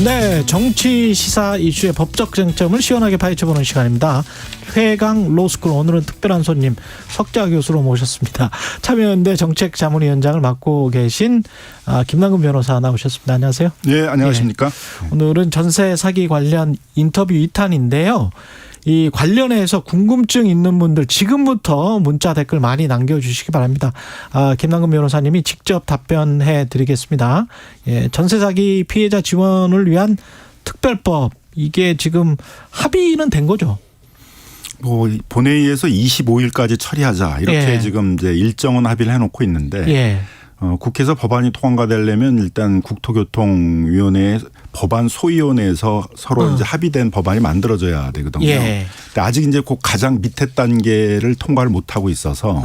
네, 정치 시사 이슈의 법적 쟁점을 시원하게 파헤쳐보는 시간입니다. 회강 로스쿨, 오늘은 특별한 손님 석좌 교수로 모셨습니다. 참여연대 정책자문위원장을 맡고 계신 김남근 변호사 나오셨습니다. 안녕하세요. 네, 안녕하십니까. 오늘은 전세 사기 관련 인터뷰 2탄인데요. 이 관련해서 궁금증 있는 분들 지금부터 문자 댓글 많이 남겨주시기 바랍니다. 김남근 변호사님이 직접 답변해 드리겠습니다. 예, 전세 사기 피해자 지원을 위한 특별법, 이게 지금 합의는 된 거죠? 본회의에서 25일까지 처리하자 이렇게 지금 이제 일정은 합의를 해놓고 있는데 국회에서 법안이 통과되려면 일단 국토교통위원회 법안 소위원회에서 서로 이제 합의된 법안이 만들어져야 되거든요. 근데 아직 이제 그 가장 밑에 단계를 통과를 못 하고 있어서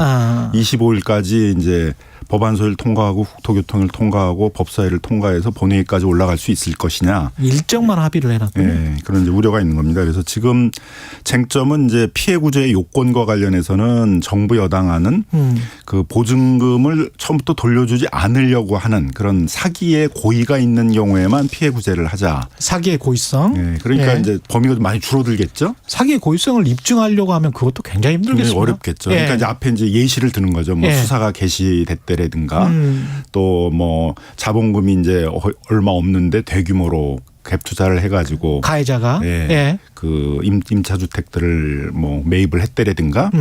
25일까지 이제 법안 소위를 통과하고 국토교통을 통과하고 법사위를 통과해서 본회의까지 올라갈 수 있을 것이냐. 일정만 합의를 해놨군요. 네, 그런 이제 우려가 있는 겁니다. 그래서 지금 쟁점은 이제 피해 구제의 요건과 관련해서는 정부 여당안은 그 보증금을 처음부터 돌려주지 않으려고 하는 그런 사기의 고의가 있는 경우에만 피해 구제를 하자. 사기의 고의성. 네, 그러니까 이제 범위가 많이 줄어들겠죠. 사기의 고의성을 입증하려고 하면 그것도 굉장히 힘들겠습니다. 어렵겠죠. 그러니까 이제 앞에 이제 예시를 드는 거죠. 뭐 수사가 개시됐다라든가 또 뭐 자본금이 이제 얼마 없는데 대규모로 갭 투자를 해가지고 가해자가 그 임차 주택들을 뭐 매입을 했다라든가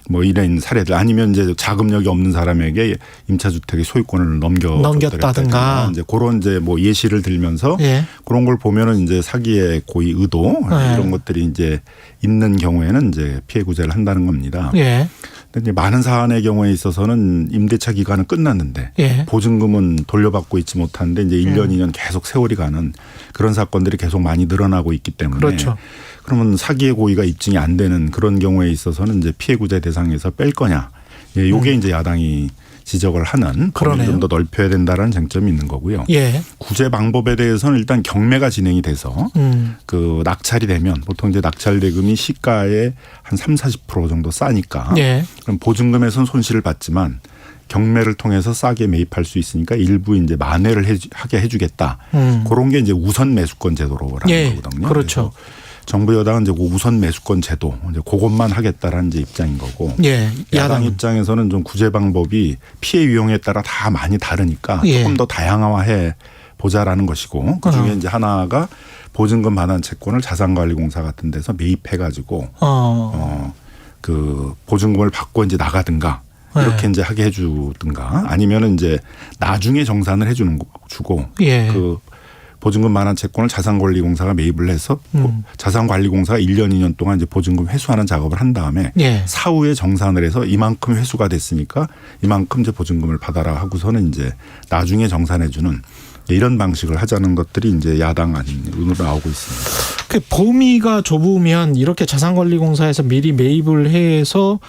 뭐 이런 사례들, 아니면 이제 자금력이 없는 사람에게 임차 주택의 소유권을 넘겼다든가 이제 그런 이제 뭐 예시를 들면서 그런 걸 보면은 이제 사기의 고의 의도 이런 것들이 이제 있는 경우에는 이제 피해 구제를 한다는 겁니다. 근데 이제 많은 사안의 경우에 있어서는 임대차 기간은 끝났는데 보증금은 돌려받고 있지 못하는데 이제 1년, 2년 계속 세월이 가는 그런 사건들이 계속 많이 늘어나고 있기 때문에 그러면 사기의 고의가 입증이 안 되는 그런 경우에 있어서는 이제 피해 구제 대상에서 뺄 거냐. 요게 이제 야당이 지적을 하는 범위를 좀 더 넓혀야 된다라는 쟁점이 있는 거고요. 구제 방법에 대해서는 일단 경매가 진행이 돼서 그 낙찰이 되면 보통 이제 낙찰 대금이 시가의 한 30-40% 정도 싸니까 그럼 보증금에선 손실을 받지만 경매를 통해서 싸게 매입할 수 있으니까 일부 이제 만회를 하게 해주겠다. 그런 게 이제 우선 매수권 제도로라는 거거든요. 그렇죠. 정부 여당은 이제 우선 매수권 제도 이제 그것만 하겠다라는 이제 입장인 거고. 야당 입장에서는 좀 구제 방법이 피해 유형에 따라 다 많이 다르니까 조금 더 다양화해 보자라는 것이고, 그중에 이제 하나가 보증금 반환 채권을 자산관리공사 같은 데서 매입해 가지고 그 보증금을 받고 이제 나가든가 이렇게 이제 하게 해주든가, 아니면은 이제 나중에 정산을 해주고 그 보증금 반환 채권을 자산관리공사가 매입을 해서 자산관리공사가 1년, 2년 동안 이제 보증금 회수하는 작업을 한 다음에 사후에 정산을 해서 이만큼 회수가 됐으니까 이만큼 이제 보증금을 받아라 하고서는 이제 나중에 정산해 주는 이런 방식을 하자는 것들이 이제 야당 안으로 나오고 있습니다. 그 범위가 좁으면 이렇게 자산관리공사에서 미리 매입을 해서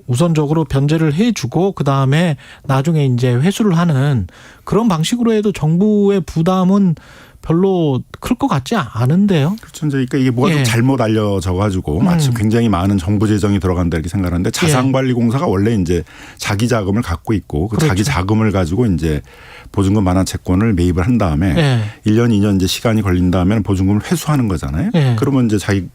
우선적으로 변제를 해주고 그 다음에 나중에 이제 회수를 하는 그런 방식으로 해도 정부의 부담은 별로 클 것 같지 않은데요. 그렇죠. 그러니까 이게 뭐가 좀 잘못 알려져 가지고 마치 굉장히 많은 정부 재정이 들어간다 이렇게 생각하는데, 자산관리공사가 원래 이제 자기 자금을 갖고 있고 그 자기 자금을 가지고 이제 보증금 반환 채권을 매입을 한 다음에 1년, 2년 이제 시간이 걸린다면 보증금을 회수하는 거잖아요. 그러면 이제 자기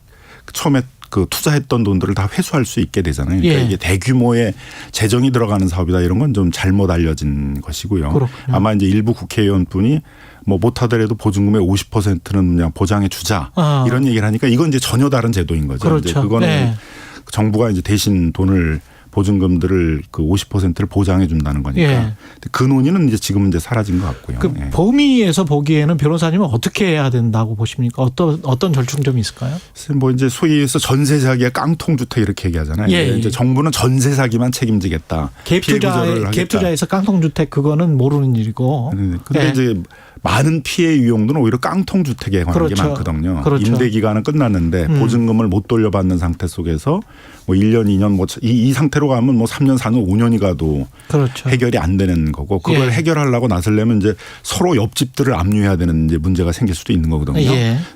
처음에 그 투자했던 돈들을 다 회수할 수 있게 되잖아요. 그러니까 이게 대규모의 재정이 들어가는 사업이다 이런 건 좀 잘못 알려진 것이고요. 그렇군요. 아마 이제 일부 국회의원분이 뭐 못하더라도 보증금의 50%는 그냥 보장해 주자 이런 얘기를 하니까 이건 이제 전혀 다른 제도인 거죠. 이제 그거는 정부가 이제 대신 돈을 보증금들을 그 50%를 보장해 준다는 거니까 그 논의는 이제 지금 이제 사라진 것 같고요. 그 범위에서 보기에는 변호사님은 어떻게 해야 된다고 보십니까? 어떤 절충점이 있을까요? 뭐 이제 소위에서 전세 사기의 깡통 주택 이렇게 얘기하잖아요. 이제 정부는 전세 사기만 책임지겠다. 갭 투자에서 깡통 주택 그거는 모르는 일이고. 그런데 이제 많은 피해 유형들은 오히려 깡통 주택에 관한 게 많거든요. 임대 기간은 끝났는데 보증금을 못 돌려받는 상태 속에서 뭐 1년, 2년 뭐 이 상태로 가면 뭐 3년, 4년, 5년이 가도 해결이 안 되는 거고, 그걸 해결하려고 나서려면 이제 서로 옆집들을 압류해야 되는 이제 문제가 생길 수도 있는 거거든요.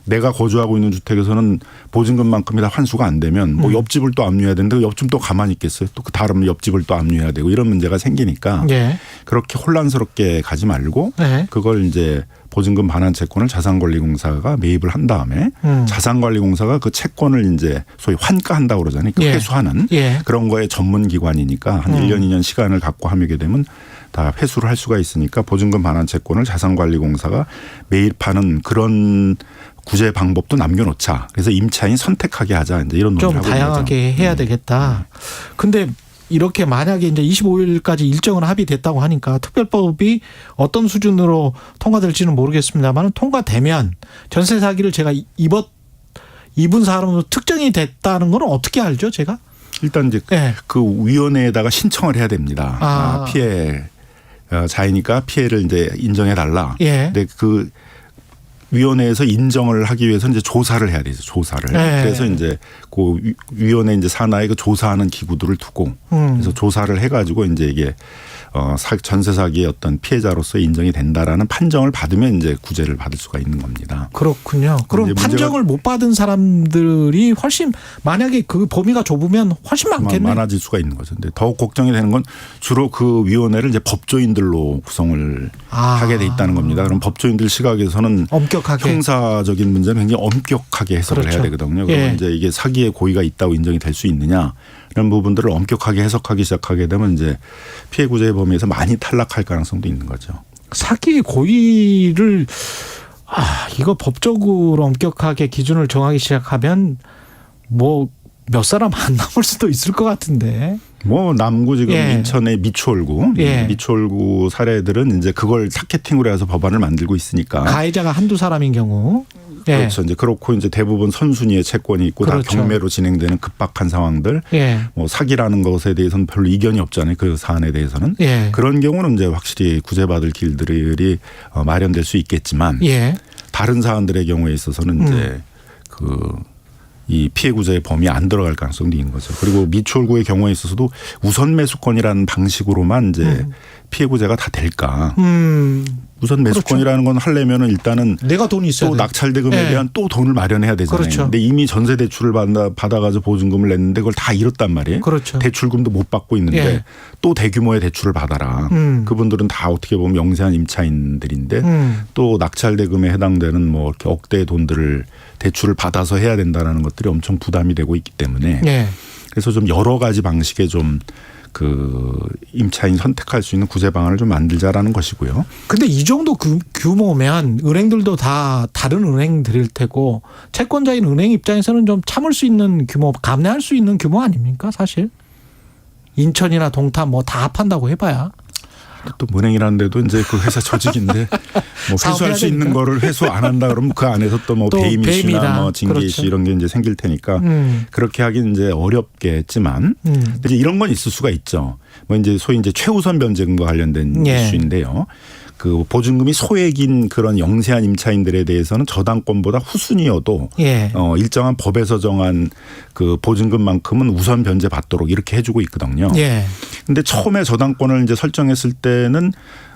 내가 거주하고 있는 주택에서는 보증금만큼이 다 환수가 안 되면 뭐 옆집을 또 압류해야 되는데 옆집 또 가만히 있겠어요. 또 그 다른 옆집을 또 압류해야 되고 이런 문제가 생기니까 그렇게 혼란스럽게 가지 말고 네. 그걸 이제 보증금 반환 채권을 자산관리공사가 매입을 한 다음에 자산관리공사가 그 채권을 이제 소위 환가한다고 그러잖아요. 그 예. 회수하는 예. 그런 거에 전문 기관이니까 한 1년 2년 시간을 갖고 하게 되면 다 회수를 할 수가 있으니까 보증금 반환 채권을 자산관리공사가 매입하는 그런 구제 방법도 남겨놓자. 그래서 임차인 선택하게 하자. 이제 이런 논의를 좀 하고 있는 거죠. 다양하게 해야 되겠다. 근데 이렇게 만약에 이제 25일까지 일정은 합의됐다고 하니까 특별법이 어떤 수준으로 통과될지는 모르겠습니다만 통과되면 전세 사기를 제가 입은 사람으로 특정이 됐다는 건 어떻게 알죠, 제가? 일단 이제 네. 그 위원회에다가 신청을 해야 됩니다. 피해 자이니까 피해를 이제 인정해 달라. 예. 근데 그 위원회에서 인정을 하기 위해서 이제 조사를 해야 되죠. 조사를. 네. 그래서 이제 그 위원회 이제 산하에 그 조사하는 기구들을 두고 그래서 조사를 해가지고 이제 이게 전세 사기의 어떤 피해자로서 인정이 된다라는 판정을 받으면 이제 구제를 받을 수가 있는 겁니다. 그렇군요. 그럼 판정을 못 받은 사람들이 훨씬 만약에 그 범위가 좁으면 훨씬 많겠네요. 많아질 수가 있는 거죠. 근데 더욱 걱정이 되는 건 주로 그 위원회를 이제 법조인들로 구성을 하게 돼 있다는 겁니다. 그럼 법조인들 시각에서는 엄격하게 형사적인 문제는 굉장히 엄격하게 해석을 그렇죠. 해야 되거든요. 예. 그러면 이제 이게 사기의 고의가 있다고 인정이 될 수 있느냐 이런 부분들을 엄격하게 해석하기 시작하게 되면 이제 피해 구제 범위에서 많이 탈락할 가능성도 있는 거죠. 사기 고의를 이거 법적으로 엄격하게 기준을 정하기 시작하면 뭐 몇 사람 안 남을 수도 있을 것 같은데. 뭐 남구 지금 예. 인천의 미추홀구, 예. 미추홀구 사례들은 이제 그걸 타겟팅으로 해서 법안을 만들고 있으니까 가해자가 한두 사람인 경우. 예. 그렇죠. 이제 그렇고 이제 대부분 선순위의 채권이 있고 그렇죠. 다 경매로 진행되는 급박한 상황들, 예. 뭐 사기라는 것에 대해서는 별로 이견이 없잖아요. 그 사안에 대해서는 예. 그런 경우는 이제 확실히 구제받을 길들이 마련될 수 있겠지만 예. 다른 사안들의 경우에 있어서는 이제 이 피해 구제의 범위에 안 들어갈 가능성도 있는 거죠. 그리고 미추홀구의 경우에 있어서도 우선 매수권이라는 방식으로만 이제 피해 구제가 다 될까? 우선 매수권이라는 건 하려면은 일단은 내가 돈이 있어야 또 돼. 낙찰대금에 예. 대한 또 돈을 마련해야 되잖아요. 그렇죠. 근데 이미 전세 대출을 받아가지고 보증금을 냈는데 그걸 다 잃었단 말이에요. 그렇죠. 대출금도 못 받고 있는데 예. 또 대규모의 대출을 받아라. 그분들은 다 어떻게 보면 영세한 임차인들인데 또 낙찰대금에 해당되는 뭐 이렇게 억대의 돈들을 대출을 받아서 해야 된다라는 것들이 엄청 부담이 되고 있기 때문에 예. 그래서 좀 여러 가지 방식의 좀 그 임차인 선택할 수 있는 구제 방안을 좀 만들자라는 것이고요. 근데 이 정도 규모면 은행들도 다 다른 은행들일 테고 채권자인 은행 입장에서는 좀 참을 수 있는 규모, 감내할 수 있는 규모 아닙니까 사실? 인천이나 동탄 뭐 다 합한다고 해봐야. 또 은행이라는 데도 이제 그 회사 조직인데 뭐 회수할 수 있는 거를 회수 안 한다 그러면 그 안에서 또 뭐 배임 이슈나 뭐 징계 이슈 그렇죠. 이런 게 이제 생길 테니까 그렇게 하긴 이제 어렵겠지만 이제 이런 건 있을 수가 있죠. 뭐 이제 소위 이제 최우선 변제금과 관련된 예. 이슈인데요. 그 보증금이 소액인 그런 영세한 임차인들에 대해서는 저당권보다 후순위여도 예. 일정한 법에서 정한 그 보증금만큼은 우선 변제 받도록 이렇게 해주고 있거든요. 예. 근데 처음에 저당권을 이제 설정했을 때는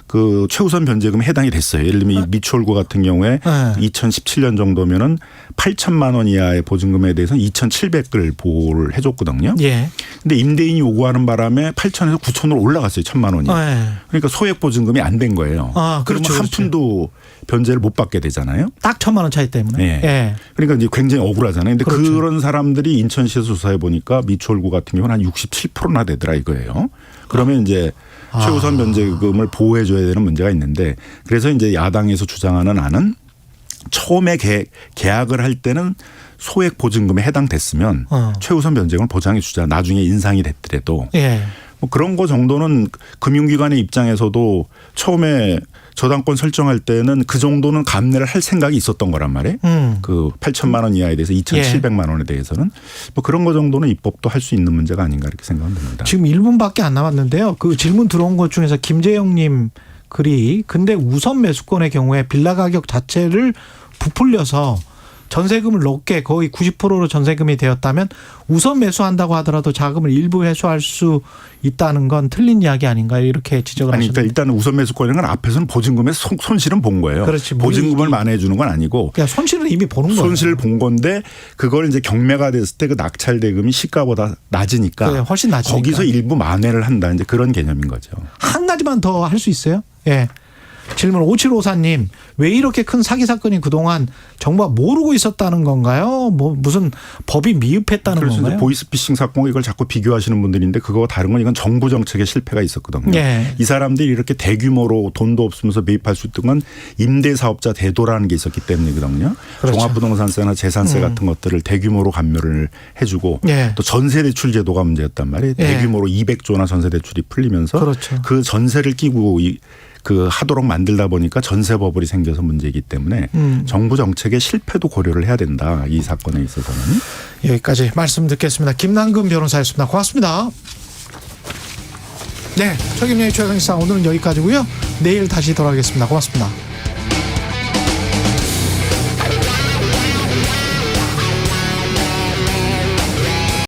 그 최우선 변제금에 해당이 됐어요. 예를 들면 이 미추홀구 같은 경우에 2017년 정도면은 8천만 원 이하의 보증금에 대해서는 2,700을 보호를 해줬거든요. 예. 근데 임대인이 요구하는 바람에 8천에서 9천으로 올라갔어요. 1,000만 원이. 예. 그러니까 소액 보증금이 안 된 거예요. 그렇죠, 그러면 한 그렇죠. 푼도 변제를 못 받게 되잖아요. 딱 1,000만 원 차이 때문에. 네. 예. 그러니까 이제 굉장히 억울하잖아요. 근데 그렇죠. 그런 사람들이 인천시에서 조사해 보니까 미추홀구 같은 경우는 한 67%나 되더라 이거예요. 그러면 이제 최우선 변제금을 보호해 줘야 되는 문제가 있는데 그래서 이제 야당에서 주장하는 안은 처음에 계약을 할 때는 소액 보증금에 해당됐으면 최우선 변제금을 보장해 주자. 나중에 인상이 됐더라도 예. 뭐 그런 거 정도는 금융기관의 입장에서도 처음에 저당권 설정할 때는 그 정도는 감내를 할 생각이 있었던 거란 말이에요. 그 8천만 원 이하에 대해서 2,700만 원에 대해서는 뭐 그런 거 정도는 입법도 할 수 있는 문제가 아닌가 이렇게 생각합니다. 지금 1분밖에 안 남았는데요. 그 질문 들어온 것 중에서 김재영님 글이 근데 우선 매수권의 경우에 빌라 가격 자체를 부풀려서 전세금을 높게 거의 90%로 전세금이 되었다면 우선 매수한다고 하더라도 자금을 일부 회수할 수 있다는 건 틀린 이야기 아닌가요? 이렇게 지적을 하셨는데. 일단 우선 매수권이라는 건 앞에서는 보증금의 손실은 본 거예요. 그렇지. 보증금을 만회해 주는 건 아니고. 그냥 손실은 이미 보는 거예요. 손실을 본 건데 그걸 이제 경매가 됐을 때 그 낙찰 대금이 시가보다 낮으니까 그래, 훨씬 낮으니까. 거기서 일부 만회를 한다. 이제 그런 개념인 거죠. 한 가지만 더 할 수 있어요? 예. 질문 5754님, 왜 이렇게 큰 사기 사건이 그동안 정부가 모르고 있었다는 건가요? 뭐 무슨 법이 미흡했다는 그래서 건가요? 이제 보이스피싱 사건과 이걸 자꾸 비교하시는 분들인데 그거와 다른 건 이건 정부 정책의 실패가 있었거든요. 예. 이 사람들이 이렇게 대규모로 돈도 없으면서 매입할 수 있던 건 임대사업자 대도라는 게 있었기 때문이거든요. 그렇죠. 종합부동산세나 재산세 같은 것들을 대규모로 감면을 해주고 예. 또 전세대출 제도가 문제였단 말이에요. 예. 대규모로 200조나 전세대출이 풀리면서 그렇죠. 그 전세를 끼고 그 하도록 만들다 보니까 전세버블이 생겨서 문제이기 때문에 정부 정책의 실패도 고려를 해야 된다. 이 사건에 있어서는. 여기까지 말씀 듣겠습니다. 김남근 변호사였습니다. 고맙습니다. 네, 최경영의 최강시사 오늘은 여기까지고요. 내일 다시 돌아오겠습니다. 고맙습니다.